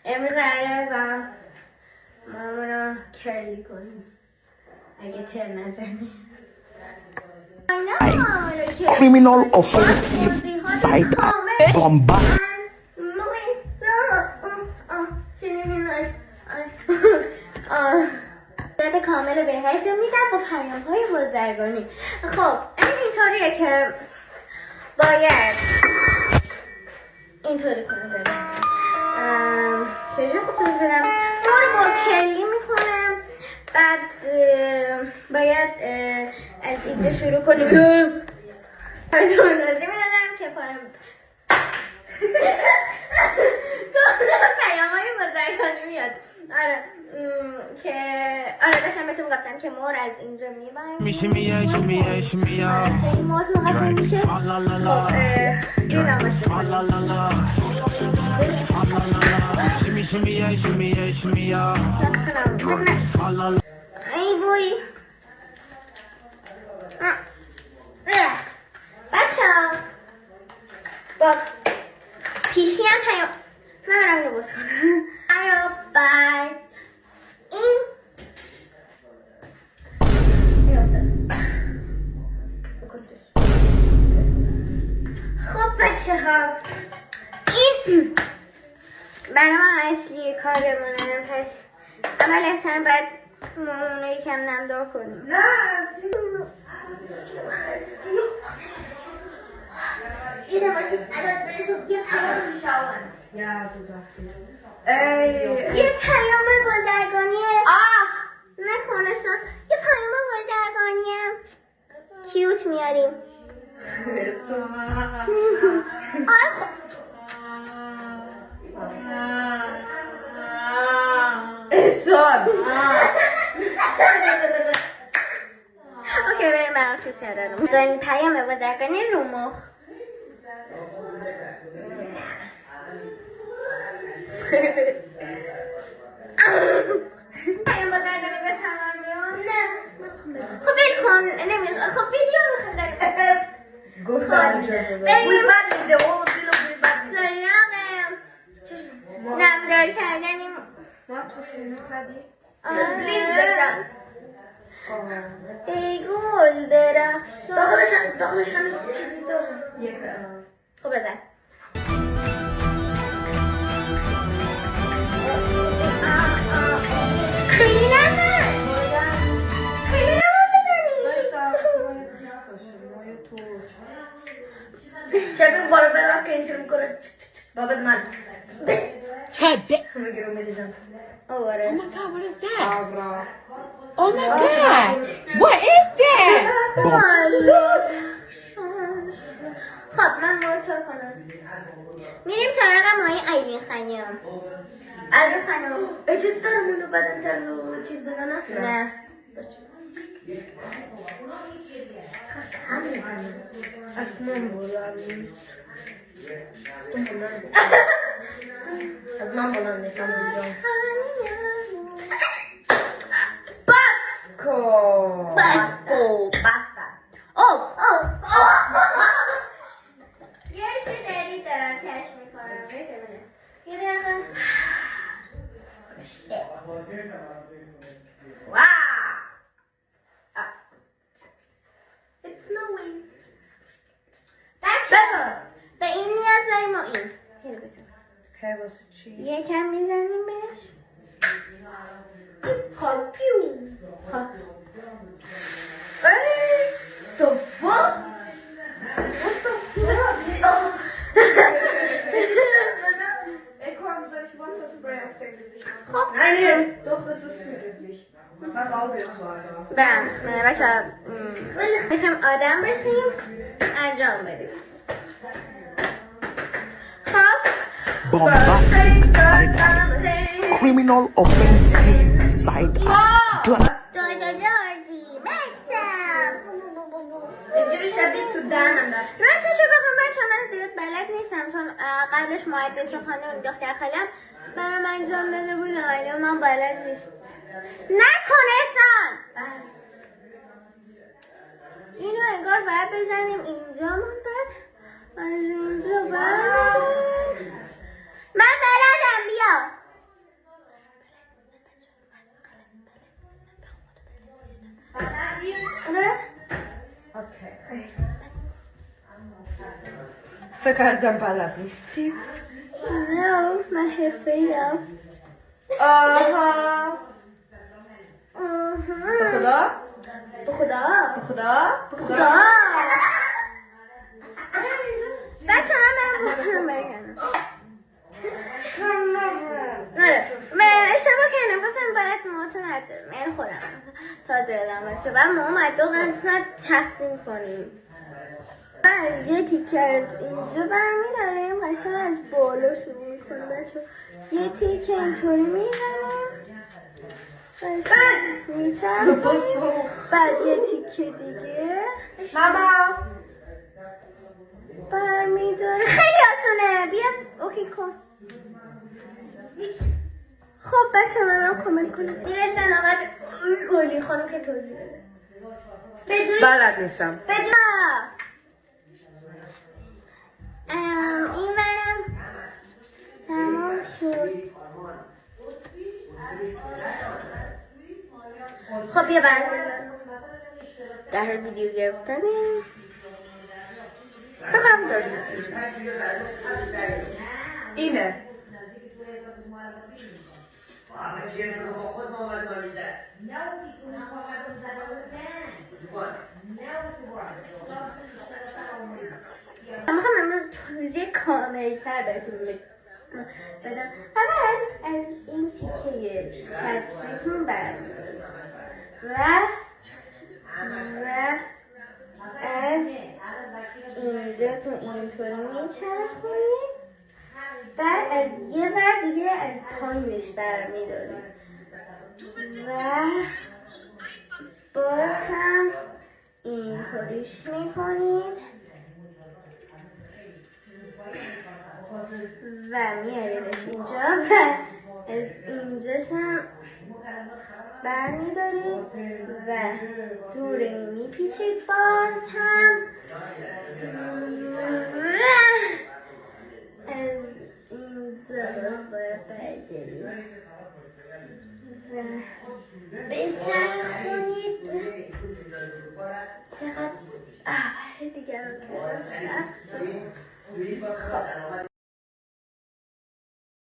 امروز قراره با مامونو کرلی کنیم اگه تر نزنیم. Criminal offensive side bombast. داده کامل رو بهتون میدم با پیام های بازرگانی. خب اینطوریه که باید اینطوری کنم چجور خود توضیح بدم ما رو با کرلی میکنم. بعد باید از اینجا شروع کنیم توضیح میدادم که پیام های بازرگانی میاد. آره که داشتم بهتون گفتم که مور از اینجا میبرم خیلی موتون قشنگ میشه. خب دیدم ای بوی بچه ها با پیشی هم پیام من برم رو بز کنم بعد این خب بچه ها این برنامه اصلی کارمونه. پس اول اصلا باید مامونو یکم نمدار کنیم. یه پیام بازرگانیه نکنستان یه پیام بازرگانیه کیوت میاریم. اوکی بریم برام کسی دارم داریم پیام بازرگانی رو مخ. پیام بازرگانی به تمام نه خب بل کن نمیخواد. خب ویدیو میخواد داریم گفتم بریم سراغ نمدار کردنیم. ما تو شروع کردی؟ ای گل درخشان داخلشان چیزی دارم. خب بزن خیلی نزن خیلی شبیه بارو برا که اینطور میکنه بابت من همه گرو میدیدم. آره Oh my god, what is that? Oh my god, what is that? خب من موتور کنم میریم سراغ ماهی ایلین خانم. ایلین خانم اجازه دارم اونو بدن تر رو چیز بزنم؟ نه اصلا بولم نیست. از من بولم نیستم اونجا. باسکو باستا یه سری دارم کشف میکنم یه دقیقه واو It's snowing بچه به این نیاز داریم و این که واسه چی؟ یکم میزنیم بهش پاپیو The fuck? What the fuck? Ekorn, soll ich Wasserspray auf dein Gesicht machen? خب Nein, doch, das ist für Gesicht. Mach auch jetzt so, Alter. برم بچه میخوایم آدم بشیم انجام بدیم. خب Bombastic side eye. Criminal offensive side eye. جورجی بکسم اینجوری شبیه تو دهنم دارم. راستشو بخوام بچه من زیاد بلد نیستم چون قبلش مهندس خانه دختر خالم برام انجام داده بود و من بلد نیست. نکنستان اینو انگار باید بزنیم اینجا من بعد از اینجا برم من بلدم بیا فکر کردم بلد نیستی. نه من حرفه‌ایم. آها. به خدا؟ به خدا. به خدا؟ به خدا. بچه من برم نره من اشتباه کردم گفتم باید موتون ندارم من خودم تازه یادم که بعد ما اومد 2 قسمت تقسیم کنیم یه تیکه از اینجا برمیداریم قشنگ از بالا شروع میکنیم بچه یه تیکه اینطوری میداریم میچرم بعد یه تیکه دیگه ماما برمیداره خیلی آسونه بیا اوکی کن خب بچه من رو کامل کنم میرسن آمد اولی خانم که توضیح بده بلد نیستم. بدون این برم تمام شد خب بیا برمیدارم در هر ویدیو گرفتنیم بخورم درست اینه. من میخوام امروز توضیح کامل‌تر بهتون بدم. اول از این تیکه چسبیتون برمی‌داریم و از اینجاتون اینطوری میچرخونیم بعد از یه ور دیگه از پایینش برمی‌داریم و باز هم اینطوریش میکنید و میاریدش اینجا و از اینجاش هم برمیدارید و دوره میپیچید باز هم از اینجا باز باید برگردید و بچرخونید چقدر دیگر رو کردم